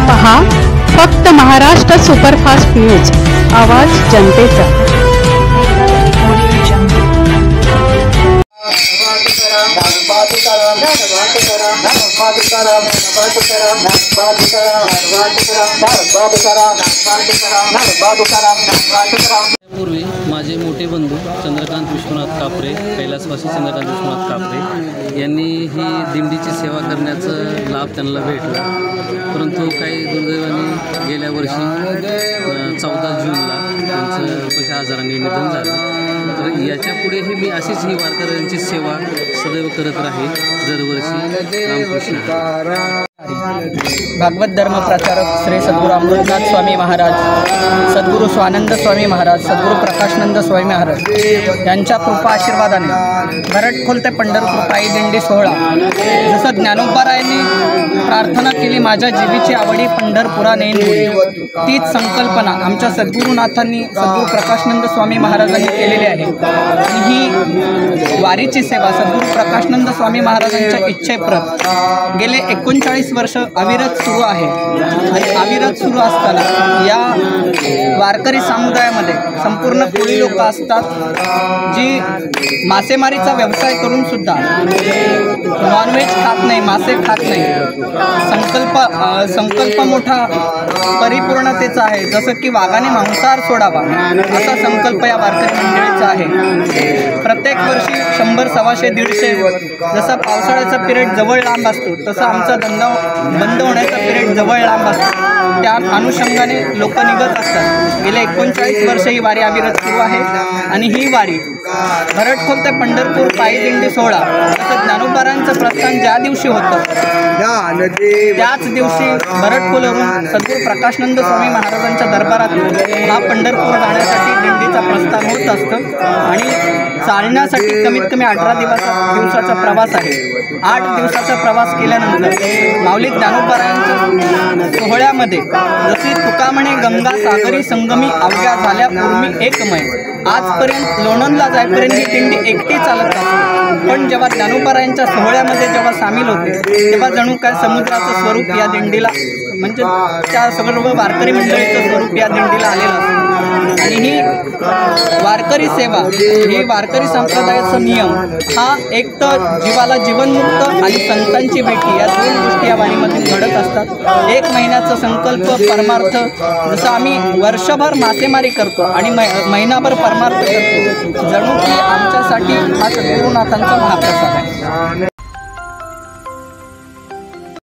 पहा फक्त Maharashtra superfast news, आवाज जनतेचा। पूर्वी माझे मोठे बंधू चंद्रकांत विश्वनाथ कापरे, कैलासवासी चंद्रकांत विश्वनाथ कापरे यांनी ही दिंडीची सेवा करण्याचा लाभ त्यांना भेटला, परंतु काही दुर्दैवाने गेल्या वर्षी 14 जूनला त्यांचं कशा आजाराने निधन झालं। तर याच्या पुढेही मी अशीच ही वारकऱ्यांची सेवा सदैव करत राहील दरवर्षी। रामकृष्ण। भागवत धर्म प्रचारक श्री सद्गुरू अमृतनाथ स्वामी महाराज, सद्गुरू स्वानंद स्वामी महाराज, सद्गुरू प्रकाशानंद स्वामी महाराज यांच्या कृपा आशीर्वादाने भरटखोल ते पंढरपूर पायी दिंडी सोहळा, जसं ज्ञानोबारायांनी प्रार्थना केली माझ्या जीवीची आवडी पंढरपुरा नेईन बुडी, तीच संकल्पना आमच्या सद्गुरुनाथांनी सद्गुरू प्रकाशानंद स्वामी महाराजांनी केलेली आहे। आणि ही वारीची सेवा सद्गुरू प्रकाशानंद स्वामी महाराजांच्या इच्छेप्रत गेले 39 वर्ष अविरत सुरू आहे। आणि अविरत सुरू असताना या वारकरी समुदायामध्ये संपूर्ण कोळी लोक असतात, जी मासेमारीचा व्यवसाय करून सुद्धा नॉनव्हेज खात नाही, मासे खात नाही। संकल्प मोठा परिपूर्णतेचा आहे, जसं की वाघाने मांसाहार सोडावा असा संकल्प या वारकरी मंडळीचा आहे। प्रत्येक वर्षी 100, 125, 150 जसा पावसाळ्याचा पिरियड जवळ लांब असतो, तसा आमचा धंदा बंद होण्याचा पिरियड जवळ लांब असतो। त्या अनुषंगाने लोक निघत असतात। गेले 39 वर्ष ही वारी अविरत सुरू आहे। आणि ही वारी भरटखोल ते पंढरपूर पायी दिंडी सोहळा, तसं ज्ञानोबारांचं प्रस्थान ज्या दिवशी होतं त्याच दिवशी भरटखोलवरून सद्गुरू प्रकाशानंद स्वामी महाराजांच्या दरबारात हा पंढरपूर जाण्यासाठी दिंडीचा प्रस्थान होत असतं। आणि चालण्यासाठी कमीत कमी 18 दिवसाचा प्रवास आहे। 8 दिवसाचा प्रवास केल्यानंतर माऊली ज्ञानोबारायांच्या सोहळ्यामध्ये जशी तुका म्हणे गंगा सागरी संगमी अवघ्या झाल्या उर्मी एकमय, आजपर्यंत लोणंदला जाईपर्यंत ही दिंडी एकटी चालत असते, पण जेव्हा ज्ञानोबारायांच्या सोहळ्यामध्ये जेव्हा सामील होते तेव्हा जणू काय समुद्राचं स्वरूप या दिंडीला, म्हणजे त्या सर्व वारकरी मंडळीचं स्वरूप या दिंडीला आलेलं असतं। आणि ही वारकरी सेवा, ही वारकरी संप्रदायाचा नियम हा एक तर जीवाला जीवनमुक्त आणि संतांची भेटी या 2 गोष्टी या वारीमधून घडत असतात। 1 महिन्याचा संकल्प परमार्थ, जसं आम्ही वर्षभर मासेमारी करतो आणि महिनाभर परमार्थ करतो, जणू की आमच्यासाठी हा सद्गुरुनाथांचा महाप्रसाद आहे।